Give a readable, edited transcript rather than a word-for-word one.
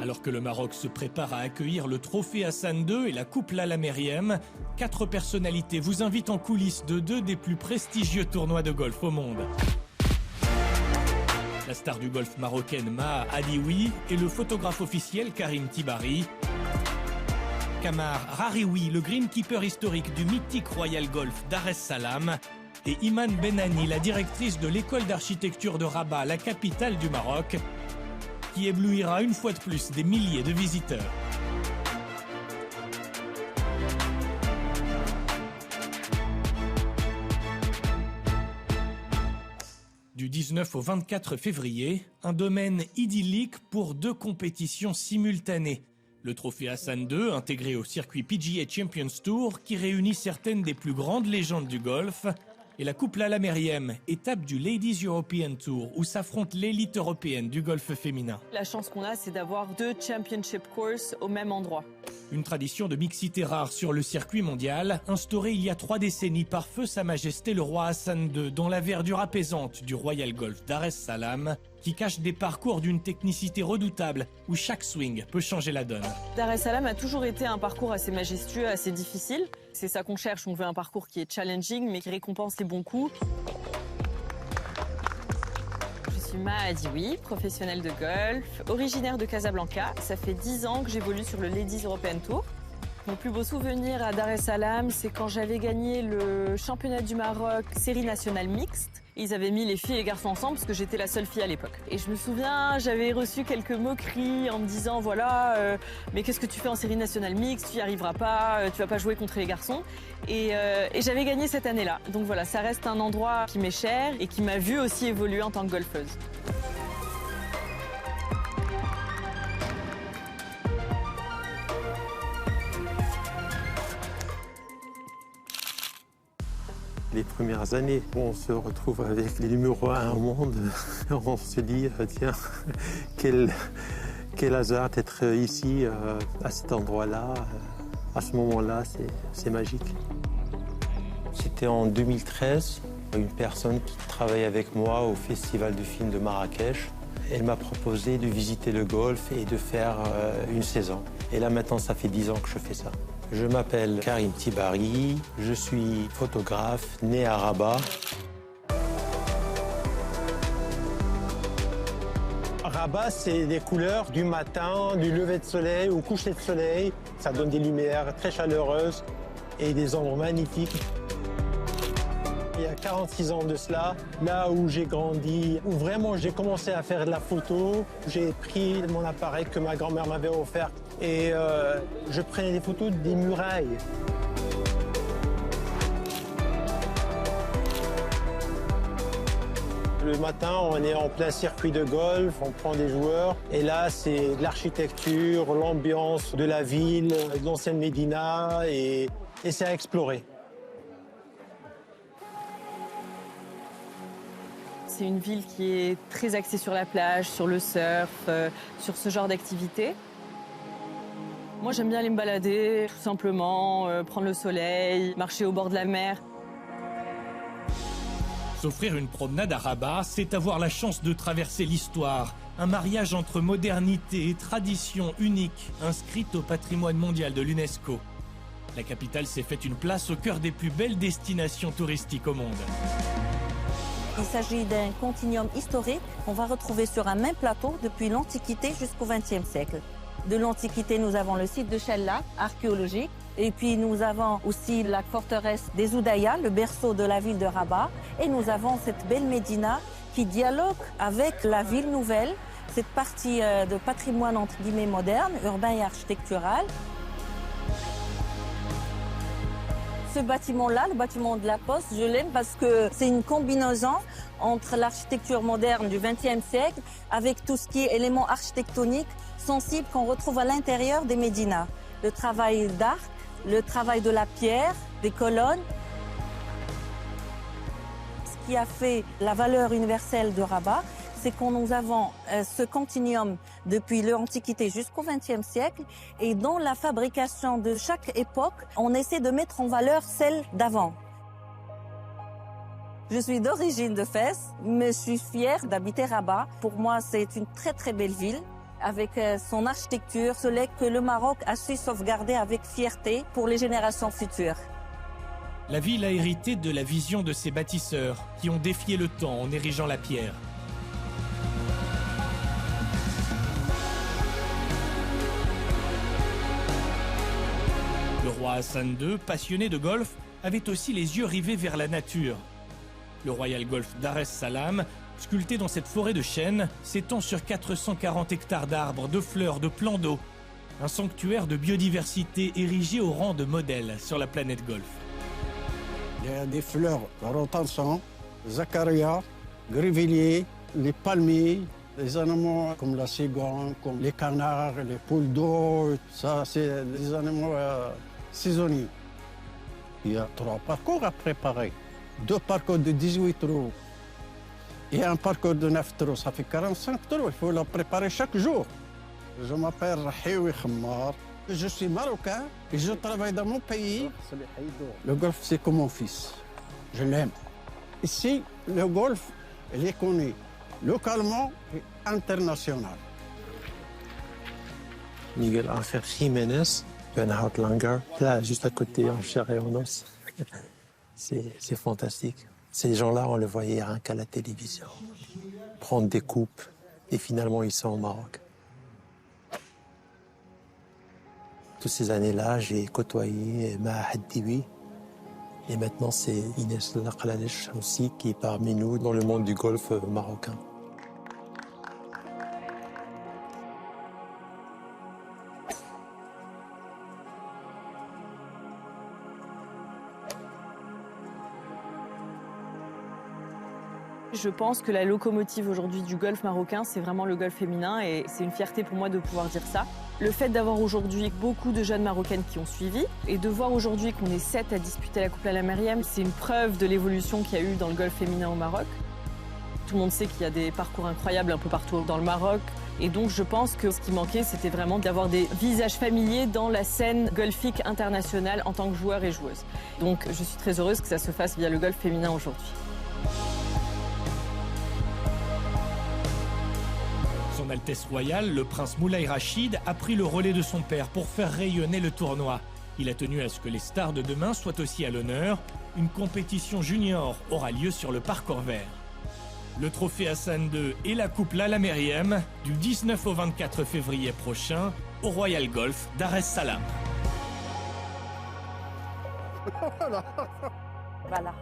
Alors que le Maroc se prépare à accueillir le trophée Hassan II et la Coupe Lalla Meriem, 4 personnalités vous invitent en coulisses de 2 des plus prestigieux tournois de golf au monde. La star du golf marocaine Maha Alioui et le photographe officiel Karim Tibari. Kamar Rarioui, le greenkeeper historique du mythique Royal Golf Dar es Salaam. Et Iman Benani, la directrice de l'école d'architecture de Rabat, la capitale du Maroc, qui éblouira une fois de plus des milliers de visiteurs. Du 19 au 24 février, un domaine idyllique pour 2 compétitions simultanées. Le trophée Hassan II, intégré au circuit PGA Champions Tour, qui réunit certaines des plus grandes légendes du golf, et la Coupe Lalla Meriem, étape du Ladies European Tour, où s'affronte l'élite européenne du golf féminin. La chance qu'on a, c'est d'avoir 2 championship courses au même endroit. Une tradition de mixité rare sur le circuit mondial, instaurée il y a 3 décennies par feu Sa Majesté le roi Hassan II, dans la verdure apaisante du Royal Golf Dar es Salaam, qui cache des parcours d'une technicité redoutable, où chaque swing peut changer la donne. Dar es Salaam a toujours été un parcours assez majestueux, assez difficile. C'est ça qu'on cherche, on veut un parcours qui est challenging, mais qui récompense les bons coups. Je suis Maha Alioui, professionnelle de golf, originaire de Casablanca. Ça fait 10 ans que j'évolue sur le Ladies European Tour. Mon plus beau souvenir à Dar es Salaam, c'est quand j'avais gagné le championnat du Maroc série nationale mixte. Ils avaient mis les filles et les garçons ensemble parce que j'étais la seule fille à l'époque. Et je me souviens, j'avais reçu quelques moqueries en me disant voilà, mais qu'est-ce que tu fais en série nationale mixte, tu n'y arriveras pas, tu vas pas jouer contre les garçons. Et j'avais gagné cette année-là. Donc voilà, ça reste un endroit qui m'est cher et qui m'a vu aussi évoluer en tant que golfeuse. Les premières années, on se retrouve avec les numéros 1 au monde. On se dit, tiens, quel hasard d'être ici, à cet endroit-là. À ce moment-là, c'est magique. C'était en 2013, une personne qui travaille avec moi au Festival du film de Marrakech. Elle m'a proposé de visiter le golf et de faire une saison. Et là, maintenant, ça fait 10 ans que je fais ça. Je m'appelle Karim Tibari, je suis photographe, né à Rabat. Rabat, c'est des couleurs du matin, du lever de soleil au coucher de soleil. Ça donne des lumières très chaleureuses et des ombres magnifiques. Il y a 46 ans de cela, là où j'ai grandi, où vraiment j'ai commencé à faire de la photo, j'ai pris mon appareil que ma grand-mère m'avait offert et je prenais des photos des murailles. Le matin, on est en plein circuit de golf, on prend des joueurs et là, c'est de l'architecture, l'ambiance de la ville, de l'ancienne Médina et c'est à explorer. C'est une ville qui est très axée sur la plage, sur le surf, sur ce genre d'activité. Moi, j'aime bien aller me balader, tout simplement, prendre le soleil, marcher au bord de la mer. S'offrir une promenade à Rabat, c'est avoir la chance de traverser l'histoire. Un mariage entre modernité et tradition unique, inscrite au patrimoine mondial de l'UNESCO. La capitale s'est faite une place au cœur des plus belles destinations touristiques au monde. Il s'agit d'un continuum historique qu'on va retrouver sur un même plateau depuis l'Antiquité jusqu'au XXe siècle. De l'Antiquité, nous avons le site de Chella, archéologique, et puis nous avons aussi la forteresse des Oudaya, le berceau de la ville de Rabat, et nous avons cette belle Médina qui dialogue avec la ville nouvelle, cette partie de patrimoine entre guillemets moderne, urbain et architectural. Ce bâtiment-là, le bâtiment de la Poste, je l'aime parce que c'est une combinaison entre l'architecture moderne du XXe siècle avec tout ce qui est éléments architectoniques sensibles qu'on retrouve à l'intérieur des médinas. Le travail d'arc, le travail de la pierre, des colonnes. Ce qui a fait la valeur universelle de Rabat, c'est que nous avons ce continuum depuis l'Antiquité jusqu'au XXe siècle et dans la fabrication de chaque époque, on essaie de mettre en valeur celle d'avant. Je suis d'origine de Fès, mais je suis fière d'habiter Rabat. Pour moi, c'est une très très belle ville avec son architecture, ce legs que le Maroc a su sauvegarder avec fierté pour les générations futures. La ville a hérité de la vision de ses bâtisseurs qui ont défié le temps en érigeant la pierre. Le roi Hassan II, passionné de golf, avait aussi les yeux rivés vers la nature. Le Royal Golf Dar es Salaam, sculpté dans cette forêt de chênes, s'étend sur 440 hectares d'arbres, de fleurs, de plans d'eau. Un sanctuaire de biodiversité érigé au rang de modèle sur la planète golf. Il y a des fleurs rotançons, zacharia, grivilier, les palmiers, les animaux comme la cigogne, comme les canards, les poules d'eau. Ça, c'est des animaux saisonniers. Il y a 3 parcours à préparer. 2 parcours de 18 trous et un parcours de 9 trous. Ça fait 45 trous. Il faut le préparer chaque jour. Je m'appelle Rahiwi Khammar. Je suis marocain et je travaille dans mon pays. Le golf, c'est comme mon fils. Je l'aime. Ici, le golf, il est connu localement et international. Miguel Ángel Jiménez, Bernhard Langer, là, juste à côté, en chair et en os. C'est fantastique. Ces gens-là, on les voyait rien qu'à la télévision. Prendre des coupes, et finalement, ils sont au Maroc. Toutes ces années-là, j'ai côtoyé Maha Haddiwi. Et maintenant, c'est Inès Laqlalech aussi qui est parmi nous dans le monde du golf marocain. Je pense que la locomotive aujourd'hui du golf marocain, c'est vraiment le golf féminin et c'est une fierté pour moi de pouvoir dire ça. Le fait d'avoir aujourd'hui beaucoup de jeunes marocaines qui ont suivi et de voir aujourd'hui qu'on est 7 à disputer la Coupe Lalla Meriem, c'est une preuve de l'évolution qu'il y a eu dans le golf féminin au Maroc. Tout le monde sait qu'il y a des parcours incroyables un peu partout dans le Maroc. Et donc je pense que ce qui manquait, c'était vraiment d'avoir des visages familiers dans la scène golfique internationale en tant que joueur et joueuse. Donc je suis très heureuse que ça se fasse via le golf féminin aujourd'hui. Son Altesse royale, le prince Moulay Rachid, a pris le relais de son père pour faire rayonner le tournoi. Il a tenu à ce que les stars de demain soient aussi à l'honneur. Une compétition junior aura lieu sur le parcours vert. Le trophée Hassan II et la Coupe Lalla Meriem du 19 au 24 février prochain au Royal Golf Dar es Salaam. Voilà.